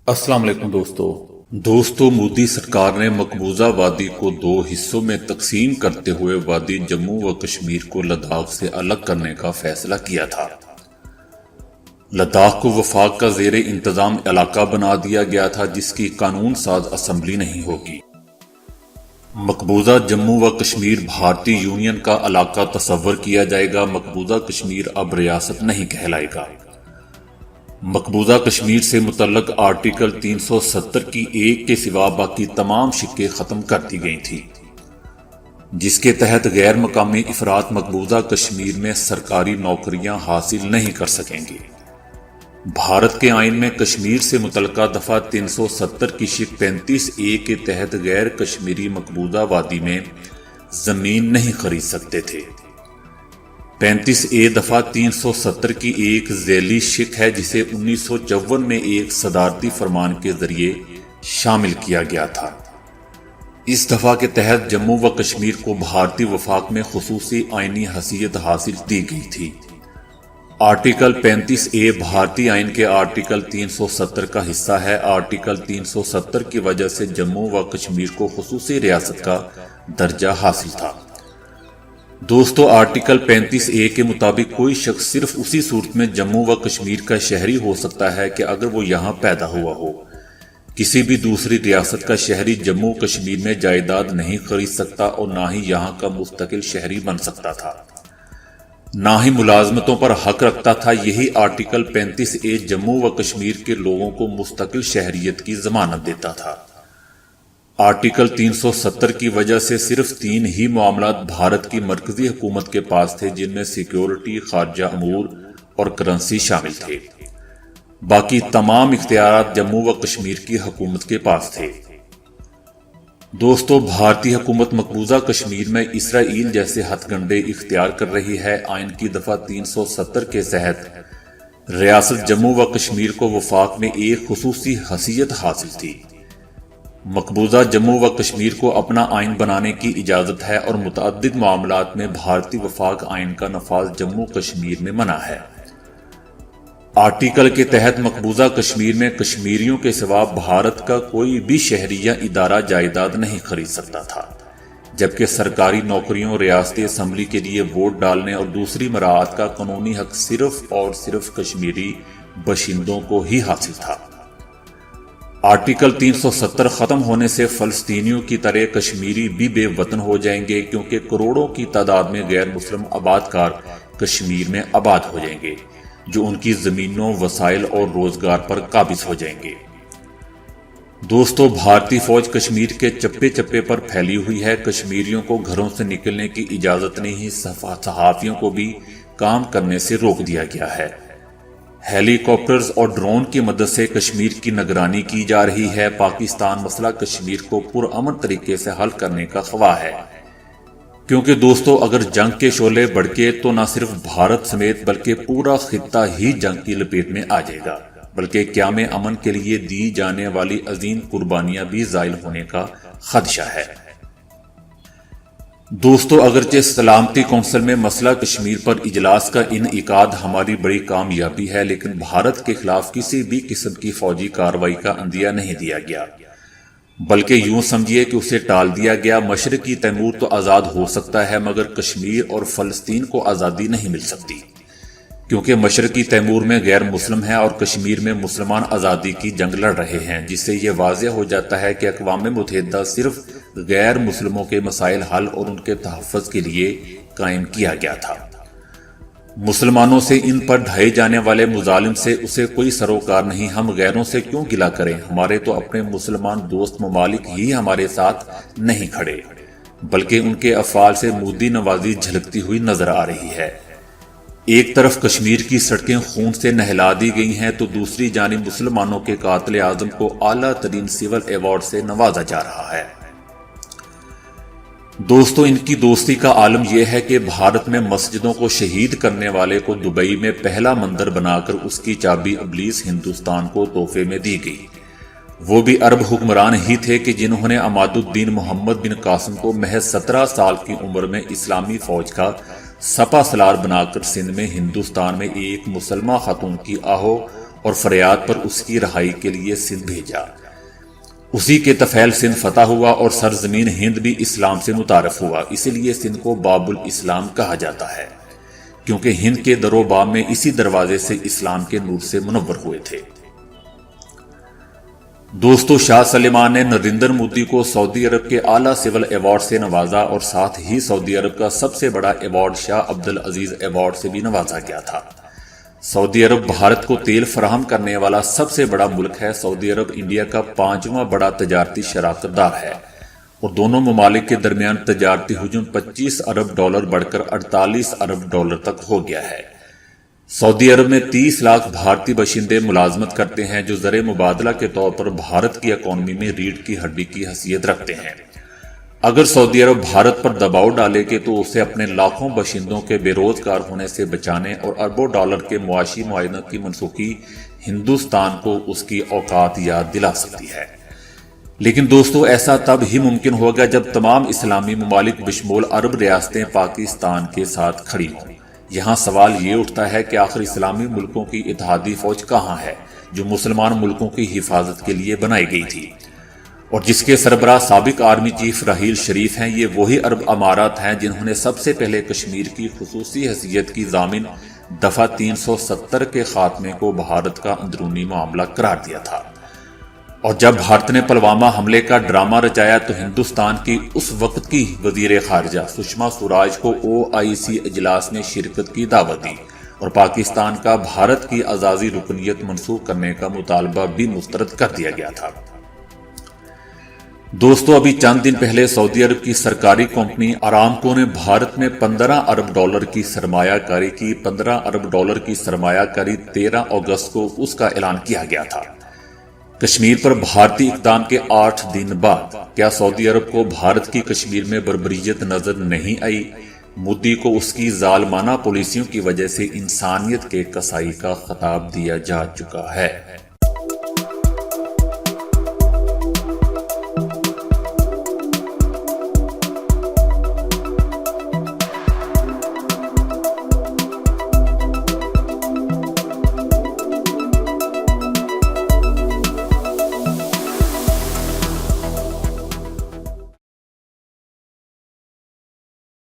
अस्सलाम वालेकुम दोस्तों मोदी सरकार ने मकबूजा वादी को दो हिस्सों में तकसीम करते हुए वादी जम्मू व कश्मीर को लद्दाख से अलग करने का फैसला किया था। लद्दाख को वफाक का ज़ेरे इंतजाम इलाका बना दिया गया था जिसकी कानून साज असम्बली नहीं होगी। मकबूजा जम्मू व कश्मीर भारतीय यूनियन का इलाका तस्वर किया जाएगा। मकबूजा कश्मीर अब रियासत नहीं कहलाएगा। मकबूजा कश्मीर से मुतल्लक आर्टिकल 370 की एक के सिवा बाकी तमाम शिक्के खत्म कर दी गई थी, जिसके तहत गैर मकामी इफरात मकबूजा कश्मीर में सरकारी नौकरियां हासिल नहीं कर सकेंगे। भारत के आइन में कश्मीर से मुतल्लका दफा 370 की शिक 35A के तहत गैर कश्मीरी मकबूजा वादी में जमीन नहीं खरीद सकते थे। 35A दफा 370 की एक झैली शिक है जिसे 1954 में एक सदारती फरमान के जरिए शामिल किया गया था। इस दफा के तहत जम्मू व कश्मीर को भारतीय वफाक में खुसूसी आईनी हैसियत हासिल दी गई थी। आर्टिकल 35A भारतीय आइन के आर्टिकल 370 का हिस्सा है। आर्टिकल 370 की वजह से जम्मू व कश्मीर को खुसूसी रियासत का दर्जा हासिल था। दोस्तों, आर्टिकल 35A के मुताबिक कोई शख्स सिर्फ उसी सूरत में जम्मू व कश्मीर का शहरी हो सकता है कि अगर वो यहाँ पैदा हुआ हो। किसी भी दूसरी रियासत का शहरी जम्मू कश्मीर में जायदाद नहीं खरीद सकता और ना ही यहाँ का मुस्तकिल शहरी बन सकता था, ना ही मुलाजमतों पर हक रखता था। यही आर्टिकल 35A जम्मू व कश्मीर के लोगों को मुस्तकिल शहरियत की जमानत देता था। आर्टिकल 370 की वजह से सिर्फ 3 ही मामलात भारत की मरकजी हुकूमत के पास थे, जिनमें सिक्योरिटी, खारजा अमूर और करेंसी शामिल थे। बाकी तमाम इख्तियारात जम्मू व कश्मीर की हुकूमत के पास थे। दोस्तों, भारतीय हुकूमत मकबूजा कश्मीर में इसराइल जैसे हथकंडे इख्तियार कर रही है। आइन की दफा 370 के तहत रियासत जम्मू व कश्मीर को वफाक में एक खुसूसी हैसियत हासिल थी। मकबूजा जम्मू व कश्मीर को अपना आइन बनाने की इजाजत है और मुतअद्दिद मामलात में भारतीय वफाक आइन का नफाज जम्मू कश्मीर में मना है। आर्टिकल के तहत मकबूजा कश्मीर में कश्मीरियों के सिवा भारत का कोई भी शहरी या इदारा जायदाद नहीं खरीद सकता था, जबकि सरकारी नौकरियों, रियासती असम्बली के लिए वोट डालने और दूसरी मराहत का कानूनी हक सिर्फ और सिर्फ कश्मीरी बशिंदों को ही हासिल था। आर्टिकल 370 खत्म होने से फलस्तीनियों की तरह कश्मीरी भी बेवतन हो जाएंगे, क्योंकि करोड़ों की तादाद में गैर मुस्लिम आबादकार कश्मीर में आबाद हो जाएंगे, जो उनकी जमीनों, वसाइल और रोजगार पर काबिज हो जाएंगे। दोस्तों, भारतीय फौज कश्मीर के चप्पे चप्पे पर फैली हुई है। कश्मीरियों को घरों से निकलने की इजाजत नहीं, सहाफियों को भी काम करने से रोक दिया गया है। हेलीकॉप्टर्स और ड्रोन की मदद से कश्मीर की निगरानी की जा रही है। पाकिस्तान मसला कश्मीर को पुरअमन तरीके से हल करने का ख्वाह है, क्योंकि दोस्तों, अगर जंग के शोले भड़के तो न सिर्फ भारत समेत बल्कि पूरा खित्ता ही जंग की लपेट में आ जाएगा, बल्कि क़याम अमन के लिए दी जाने वाली अजीम कुर्बानियां भी ज़ायल होने का खदशा है। दोस्तों, अगरचे सलामती कौंसिल में मसला कश्मीर पर इजलास का इनइकाद हमारी बड़ी कामयाबी है, लेकिन भारत के खिलाफ किसी भी किस्म की फौजी कार्रवाई का अंदिया नहीं दिया गया, बल्कि यूं समझिए कि उसे टाल दिया गया। मशरकी तैमूर तो आज़ाद हो सकता है, मगर कश्मीर और फलस्तीन को आज़ादी नहीं मिल सकती, क्योंकि मशरकी तैमूर में गैर मुस्लिम है और कश्मीर में मुसलमान आज़ादी की जंग लड़ रहे हैं, जिससे यह वाज़ेह हो जाता है कि अक़वाम मुत्तहिदा सिर्फ गैर मुस्लिमों के मसाइल हल और उनके तहफ़्फ़ुज़ के लिए कायम किया गया था। मुसलमानों से इन पर ढाए जाने वाले मुजालिम से उसे कोई सरोकार नहीं। हम गैरों से क्यों गिला करें? हमारे तो अपने मुसलमान दोस्त ममालिक ही हमारे साथ नहीं खड़े, बल्कि उनके अफ़आल से मोदी नवाजी झलकती हुई नजर आ रही है। एक तरफ कश्मीर की सड़कें खून से नहला दी गई हैं, तो दूसरी जानिब मुसलमानों के कातिल आज़म को आला तरीन सिविल अवार्ड से नवाजा जा रहा है। दोस्तों, इनकी दोस्ती का आलम यह है कि भारत में मस्जिदों को शहीद करने वाले को दुबई में पहला मंदिर बनाकर उसकी चाबी इब्लीस हिंदुस्तान को तोहफे में दी गई। वो भी अरब हुक्मरान ही थे कि जिन्होंने अमादुद्दीन मोहम्मद बिन कासिम को महज 17 साल की उम्र में इस्लामी फौज का सपा सलार बनाकर सिंध में हिंदुस्तान में एक मुसलमान खातून की आहो اور فریاد پر اس کی رہائی کے لیے سندھ بھیجا۔ اسی کے طفیل سندھ فتح ہوا اور سرزمین ہند بھی اسلام سے متعارف ہوا، اسی لیے سندھ کو باب الاسلام کہا جاتا ہے، کیونکہ ہند کے در و باب میں اسی دروازے سے اسلام کے نور سے منور ہوئے تھے۔ دوستو، شاہ سلیمان نے نریندر مودی کو سعودی عرب کے اعلیٰ سول ایوارڈ سے نوازا اور ساتھ ہی سعودی عرب کا سب سے بڑا ایوارڈ شاہ عبدالعزیز ایوارڈ سے بھی نوازا گیا تھا۔ سعودی عرب بھارت کو تیل فراہم کرنے والا سب سے بڑا ملک ہے۔ سعودی عرب انڈیا کا 5واں بڑا تجارتی شراکت دار ہے اور دونوں ممالک کے درمیان تجارتی حجم $25 ارب بڑھ کر $48 ارب تک ہو گیا ہے۔ سعودی عرب میں 30 لاکھ بھارتی باشندے ملازمت کرتے ہیں، جو زر مبادلہ کے طور پر بھارت کی اکانومی میں ریڑھ کی ہڈی کی حیثیت رکھتے ہیں۔ اگر سعودی عرب بھارت پر دباؤ ڈالے گی تو اسے اپنے لاکھوں باشندوں کے بے روزگار ہونے سے بچانے اور اربوں ڈالر کے معاشی معاہدوں کی منسوخی ہندوستان کو اس کی اوقات یاد دلا سکتی ہے۔ لیکن دوستو، ایسا تب ہی ممکن ہوگا جب تمام اسلامی ممالک بشمول عرب ریاستیں پاکستان کے ساتھ کھڑی ہوں۔ یہاں سوال یہ اٹھتا ہے کہ آخر اسلامی ملکوں کی اتحادی فوج کہاں ہے جو مسلمان ملکوں کی حفاظت کے لیے بنائی گئی تھی اور جس کے سربراہ سابق آرمی چیف راحیل شریف ہیں؟ یہ وہی عرب امارات ہیں جنہوں نے سب سے پہلے کشمیر کی خصوصی حیثیت کی ضامن دفعہ 370 کے خاتمے کو بھارت کا اندرونی معاملہ قرار دیا تھا، اور جب بھارت نے پلوامہ حملے کا ڈرامہ رچایا تو ہندوستان کی اس وقت کی وزیر خارجہ سشما سوراج کو OIC اجلاس میں شرکت کی دعوت دی اور پاکستان کا بھارت کی اعزازی رکنیت منسوخ کرنے کا مطالبہ بھی مسترد کر دیا گیا تھا۔ دوستو، ابھی چند دن پہلے سعودی عرب کی سرکاری کمپنی ارامکو نے بھارت میں $15 ارب کی سرمایہ کاری کی۔ $15 ارب کی سرمایہ کاری 13 اگست کو اس کا اعلان کیا گیا تھا۔ کشمیر پر بھارتی اقدام کے 8 دن بعد کیا سعودی عرب کو بھارت کی کشمیر میں بربریت نظر نہیں آئی؟ مودی کو اس کی ظالمانہ پالیسیوں کی وجہ سے انسانیت کے کسائی کا خطاب دیا جا چکا ہے۔